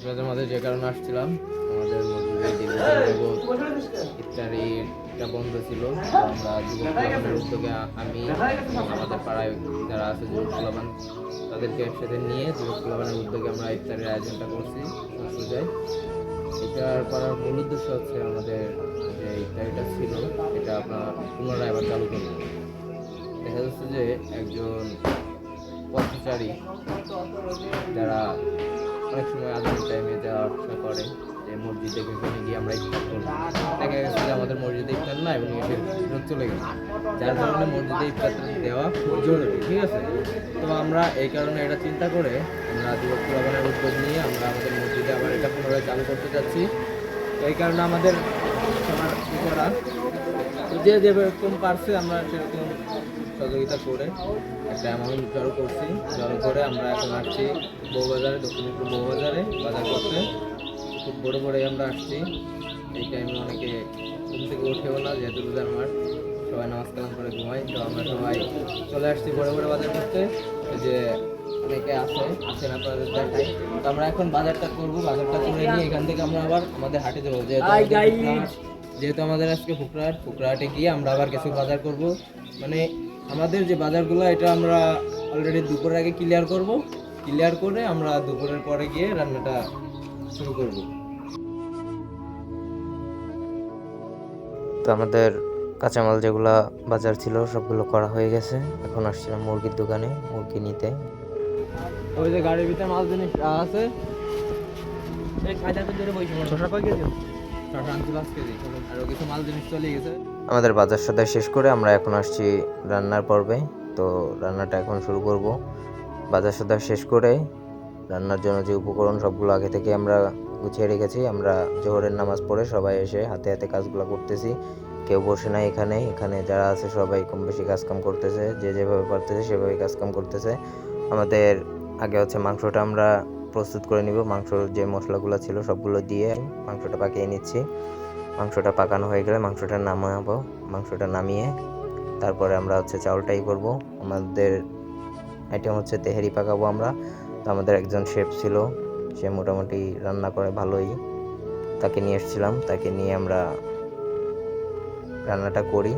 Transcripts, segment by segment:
আপনাদের মাঝে যে কারণে আসছিলাম, আমাদের মসজিদে দীর্ঘদিন যাবৎ ইফতারিটা বন্ধ ছিল। তো আমরা যুবক ক্লাবের উদ্যোগে আমি এবং আমাদের পাড়ায় যারা আছে যুবক ক্লাবান তাদেরকে একসাথে নিয়ে যুবক ক্লাবের উদ্যোগে আমরা ইফতারের আয়োজনটা করছি সুজায়। এটার করার মূল উদ্দেশ্য হচ্ছে আমাদের যে ইফতারিটা ছিল এটা আপনার পুনরায় আবার চালু করব। দেখা যাচ্ছে যে একজন পথচারী যারা অনেক সময় আধুনিক টাইমে যাওয়া আসা করে যে মসজিদে এখানে গিয়ে আমরা ইফতার করবো, দেখা গেছে যে আমাদের মসজিদে ইফতার না এবং এসে ফেরত চলে গেছে, যার কারণে মসজিদে ইফতার দেওয়া খুব জরুরি। ঠিক আছে, তো আমরা এই কারণে এটা চিন্তা করে আমরা যুবক ক্লাবের উদ্যোগ নিয়ে আমরা আমাদের মসজিদে আবার এটা পুনরায় চালু করতে চাচ্ছি। তো এই কারণে আমাদের সবার করা যে যেরকম পারছে আমরা সেরকম সহযোগিতা করে একটা অ্যামাউন্ট জড়ো করছি। জড়ো করে আমরা এখন আসছি বউবাজারে, দক্ষিণপুর বউবাজারে বাজার করতে। খুব বড় বড়ই আমরা আসছি। এই টাইমে অনেকে ঘুম থেকে উঠেও না, যেহেতু রোজার মাঠ, সবাই নামাজ কালাম করে ঘুমাই। তো আমরা সবাই চলে আসছি বড় বড় বাজার করতে। যে অনেকে আসেন আপনাদের দেখাই। তো আমরা এখন বাজারটা করবো, বাজারটা করে নিয়ে এখান থেকে আমরা আবার আমাদের হাটে যাবো। যেহেতু আমাদের আজকে ফুকরাহাটে গিয়ে আমরা আবার কিছু বাজার করব। মানে আমাদের যে বাজারগুলো এটা আমরা অলরেডি দুপুরের আগে ক্লিয়ার করব। ক্লিয়ার করে আমরা দুপুরের পরে গিয়ে রান্নাটা শুরু করব। তো আমাদের কাঁচামাল যেগুলা বাজার ছিল সবগুলো করা হয়ে গেছে। এখন আসছিলাম মুরগির দোকানে মুরগি নিতে। ওই যে গাড়ির ভিতরে মাল জিনিস আছে, এই কায়দাটা ধরে বইছি। শশা কয় কেজি? শশা আনছি 5 কেজি। আর কিছু মাল জিনিস চলে গেছে। আমাদের বাজার সদাই শেষ করে আমরা এখন আসছি রান্নার পর্বে। তো রান্নাটা এখন শুরু করব। বাজার সদাই শেষ করে রান্নার জন্য যে উপকরণ সবগুলো আগে থেকে আমরা গুছিয়ে রেখেছি। আমরা জোহরের নামাজ পড়ে সবাই এসে হাতে হাতে কাজগুলো করতেছি। কেউ বসে নাই এখানে যারা আছে সবাই কম বেশি কাজকাম করতেছে, যে যেভাবে পারতেছে সেভাবে কাজকাম করতেছে। আমাদের আগে হচ্ছে মাংসটা আমরা প্রস্তুত করে নিব। মাংসর যে মশলাগুলো ছিল সবগুলো দিয়ে মাংসটা পাকিয়ে নিচ্ছি। মাংসটা পাকানো হয়ে গেলে মাংসটা নামাবো। মাংসটা নামিয়ে তারপরে আমরা হচ্ছে চাউলটাই করব। আমাদের আইটেম হচ্ছে তেহারি পাকাবো আমরা। তো আমাদের একজন শেফ ছিল, সে মোটামুটি রান্না করে ভালোই, তাকে নিয়ে এসেছিলাম। তাকে নিয়ে আমরা রান্নাটা করি।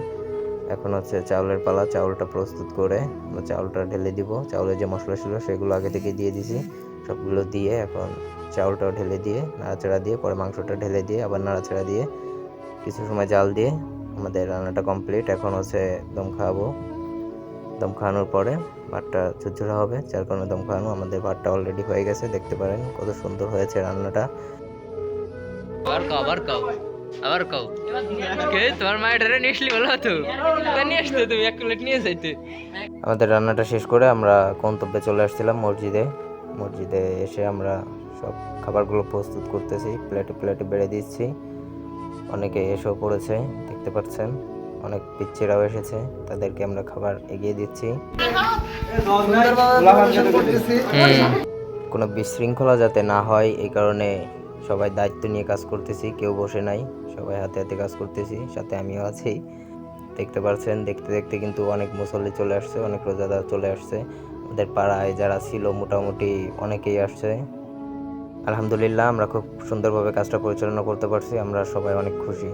এখন হচ্ছে চাউলের পালা। চাউলটা প্রস্তুত করে আমরা চাউলটা ঢেলে দিব। চাউলের যে মশলা ছিল সেগুলো আগে থেকে দিয়ে দিছি। সবগুলো দিয়ে এখন চাউলটাও ঢেলে দিয়ে নাড়াচাড়া দিয়ে পরে মাংসটা ঢেলে দিয়ে আবার নাড়াচাড়া দিয়ে কিছু সময় জাল দিয়ে আমাদের রান্নাটা কমপ্লিট। এখন হচ্ছে দম খাওয়াবো। দম খাওয়ানোর পরে ভাতটা ঝুরঝুরা হবে, যার কারণে দম খাওয়ানো। আমাদের ভাতটা অলরেডি হয়ে গেছে, দেখতে পারেন কত সুন্দর হয়েছে রান্নাটা। আবার কও কে তোমার মায়ের ধরে নিসলি বলো তো নিয়ে আসতে, তুমি 1 প্লেট নিয়ে যাইতে। আমাদের রান্নাটা শেষ করে আমরা গন্তব্যে চলে আসছিলাম মসজিদে এসে আমরা সব খাবারগুলো প্রস্তুত করতেছি, প্লেটে প্লেটে বেড়ে দিচ্ছি। অনেকে এসেও পড়েছে, দেখতে পাচ্ছেন। অনেক পিচ্চিরাও এসেছে, তাদেরকে আমরা খাবার এগিয়ে দিচ্ছি। কোনো বিশৃঙ্খলা যাতে না হয় এই কারণে সবাই দায়িত্ব নিয়ে কাজ করতেছি। কেউ বসে নাই, সবাই হাতে হাতে কাজ করতেছি, সাথে আমিও আছি। দেখতে পাচ্ছেন, দেখতে দেখতে কিন্তু অনেক মুসল্লি চলে আসছে, অনেক রোজাদার চলে আসছে। আমাদের পাড়ায় যারা ছিল মোটামুটি অনেকেই আসছে। আলহামদুলিল্লাহ, আমরা খুব সুন্দরভাবে কাজটা পরিচালনা করতে পারছি। আমরা সবাই অনেক খুশি।